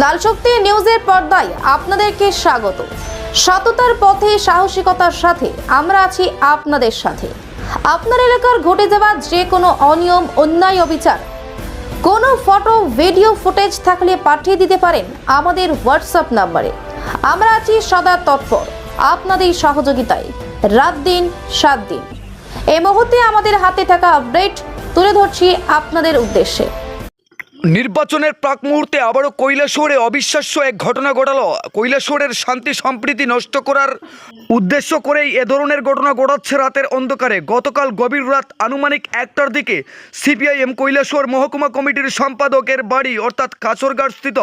লাল শক্তি নিউজের পর্দায় আপনাদেরকে স্বাগত। সততার পথে সাহসিকতার সাথে আমরা আছি আপনাদের সাথে। আপনার এলাকার ঘটে যাওয়া যে কোনো অনিয়ম, অন্যায়, অবিচার, কোনো ফটো, ভিডিও ফুটেজ থাকলে পাঠিয়ে দিতে পারেন আমাদের হোয়াটসঅ্যাপ নম্বরে। আমরা আছি সদা তৎপর আপনাদের সহযোগিতায়, রাত দিন 7 দিন। এই মুহূর্তে আমাদের হাতে থাকা আপডেট তুলে ধরছি আপনাদের উদ্দেশ্যে। নির্বাচনের প্রাক মুহূর্তে আবারও কৈলাসহরে অবিশ্বাস্য এক ঘটনা ঘটালো। কৈলাসহরের শান্তি সম্প্রীতি নষ্ট করার উদ্দেশ্য করেই এ ধরনের ঘটনা ঘটাচ্ছে রাতের অন্ধকারে। গতকাল গভীর রাত আনুমানিক 1টার দিকে সিপিআইএম কৈলাসহর মহকুমা কমিটির সম্পাদকের বাড়ি অর্থাৎ কাছরঘাট স্থিত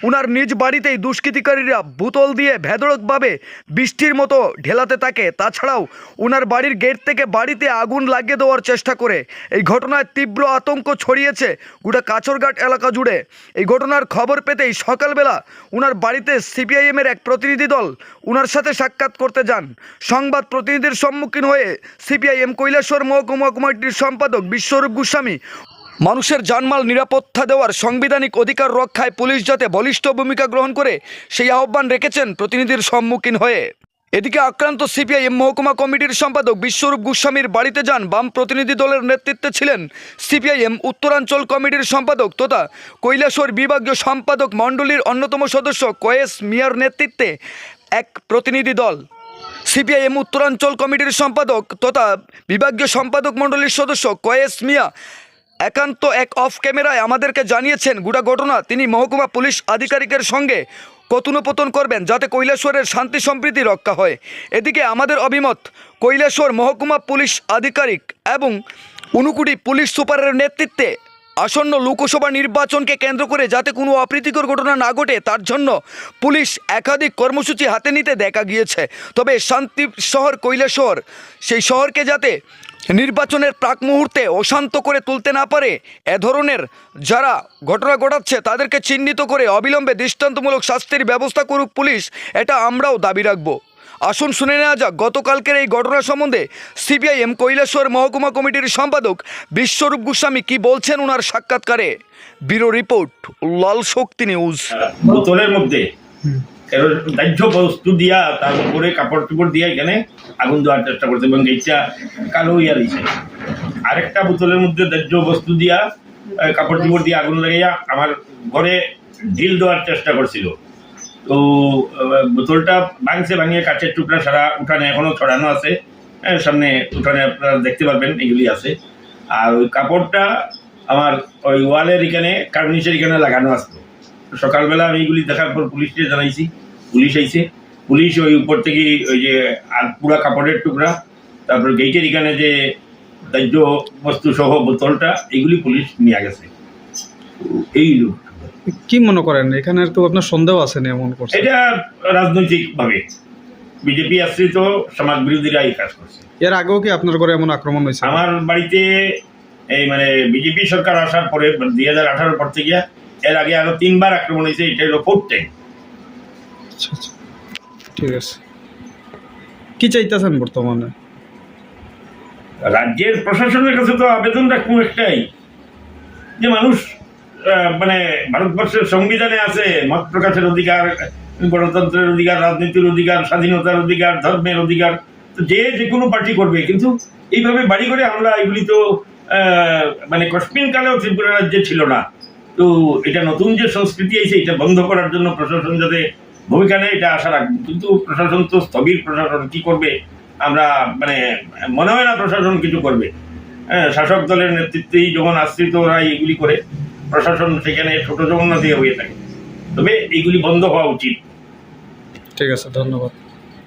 উনার নিজ বাড়িতেই দুষ্কৃতিকারীরা বোতল দিয়ে বেধড়কভাবে বৃষ্টির মতো ঢেলাতে থাকে। তাছাড়াও উনার বাড়ির গেট থেকে বাড়িতে আগুন লাগিয়ে দেওয়ার চেষ্টা করে। এই ঘটনায় তীব্র আতঙ্ক ছড়িয়েছে গোটা কাছরঘাট এলাকা জুড়ে। এই ঘটনার খবর পেতেই সকালবেলা উনার বাড়িতে সিপিআইএমের এক প্রতিনিধি দল উনার সাথে সাক্ষাৎ করতে যান। সংবাদ প্রতিনিধির সম্মুখীন হয়ে সিপিআইএম কৈলাসহর মহকুমা কমিটির সম্পাদক বিশ্বরূপ গোস্বামী মানুষের জানমাল নিরাপত্তা দেওয়ার সাংবিধানিক অধিকার রক্ষায় পুলিশ যাতে বলিষ্ঠ ভূমিকা গ্রহণ করে সেই আহ্বান রেখেছেন প্রতিনিধির সম্মুখীন হয়ে। এদিকে আক্রান্ত সিপিআইএম মহকুমা কমিটির সম্পাদক বিশ্বরূপ গোস্বামীর বাড়িতে যান বাম প্রতিনিধি দলের নেতৃত্বে ছিলেন সিপিআইএম উত্তরাঞ্চল কমিটির সম্পাদক তথা কৈলাসহর বিভাগীয় সম্পাদক মণ্ডলীর অন্যতম সদস্য কয়েস মিয়ার নেতৃত্বে এক প্রতিনিধি দল। সিপিআইএম উত্তরাঞ্চল কমিটির সম্পাদক তথা বিভাগীয় সম্পাদক মণ্ডলীর সদস্য কয়েস মিয়া একান্ত এক অফ ক্যামেরায় আমাদেরকে জানিয়েছেন গোটা ঘটনা তিনি মহকুমা পুলিশ আধিকারিকের সঙ্গে কথোপকথন করবেন যাতে কৈলাসহরের শান্তি সম্প্রীতি রক্ষা হয়। এদিকে আমাদের অভিমত কৈলাসহর মহকুমা পুলিশ আধিকারিক এবং ঊনকোটি পুলিশ সুপারের নেতৃত্বে আসন্ন লোকসভা নির্বাচনকে কেন্দ্র করে যাতে কোনো অপ্রীতিকর ঘটনা না ঘটে তার জন্য পুলিশ একাধিক কর্মসূচি হাতে নিতে দেখা গিয়েছে। তবে শান্তি শহর কৈলাসহর সেই শহরকে যাতে নির্বাচনের প্রাক মুহূর্তে অশান্ত করে তুলতে না পারে এ ধরনের যারা ঘটনা ঘটাচ্ছে তাদেরকে চিহ্নিত করে অবিলম্বে দৃষ্টান্তমূলক শাস্তির ব্যবস্থা করুক পুলিশ, এটা আমরাও দাবি রাখব। আসুন শুনে নেওয়া যাক গতকালকের এই ঘটনা সম্বন্ধে সিপিআইএম কৈলাসহর মহকুমা কমিটির সম্পাদক বিশ্বরূপ গোস্বামী কি বলছেন ওনার সাক্ষাৎকারে। ব্যুরো রিপোর্ট, লাল শক্তি নিউজ। বোতলের মধ্যে দাহ্য বস্তু দিয়া তার উপরে কাপড় টুপড় দিয়ে এখানে আগুন দেওয়ার চেষ্টা করছে এবং এইটা কালো হইয়া দিয়েছে। আরেকটা বোতলের মধ্যে দাহ্য বস্তু দিয়া কাপড় টুপড় দিয়ে আগুন লাগাইয়া আমার ঘরে ঢিল দেওয়ার চেষ্টা করছিল। তো বোতলটা ভাঙিয়ে কাঠের টুকরা সারা উঠানে এখনো ছড়ানো আছে, সামনে উঠানে আপনারা দেখতে পারবেন এগুলি আছে। আর ওই কাপড়টা আমার ওই ওয়ালের এখানে কার্নিশের এখানে লাগানো আসতো। সকালবেলা আমি এইগুলি দেখার পর পুলিশকে জানাইছি, পুলিশ আইছে। পুলিশ ওই উপর থেকে ওই যে আর পুরা কাপড়ের টুকরা, তারপর গেটের এখানে যে দাহ্য বস্তু সহ বোতলটা এগুলি পুলিশ নিয়ে গেছে। এই লোক কি মনে করেন এখানে তো আপনার সন্দেহ আছে না এমন করছে? এটা রাজনৈতিকভাবে বিজেপি আশ্রিত সমাজ বিরোধীরা এই কাজ করছে। এর আগেও কি আপনার ঘরে এমন আক্রমণ হয়েছে? আমার বাড়িতে এই মানে বিজেপি সরকার আসার পরে 2018 পর থেকে এর আগে আরো 3বার আক্রমণ হয়েছে। এটা হলো 4th টাইম। আচ্ছা আচ্ছা, ঠিক আছে। কি চাইতেছেন বর্তমানে? রাজ্যের প্রশাসনের কাছে তো আবেদন রাখবো একটাই, যে মানুষ মানে ভারতবর্ষের সংবিধানে আছে মত প্রকাশের অধিকার, গণতন্ত্রের অধিকার, রাজনীতির অধিকার, স্বাধীনতার অধিকার, ধর্মের অধিকার। তো যে কোনো পার্টি করবে, কিন্তু এইভাবে বাড়ি করে হামলা এগুলি তো মানে কশ্মিন কালেও ত্রিপুরা রাজ্যে ছিল না। তো এটা নতুন যে সংস্কৃতি আছে এটা বন্ধ করার জন্য প্রশাসন যাতে ভূমিকা নেয় এটা আশা রাখবো। কিন্তু প্রশাসন তো স্থবির, প্রশাসন কি করবে আমরা মানে মনে হয় না প্রশাসন কিছু করবে। শাসক দলের নেতৃত্বেই যখন আশ্রিত ওরা এইগুলি করে, প্রশাসন সেখানে ছোট জগন্নাথ হয়ে থাকে। তবে এইগুলি বন্ধ হওয়া উচিত। ঠিক আছে, ধন্যবাদ।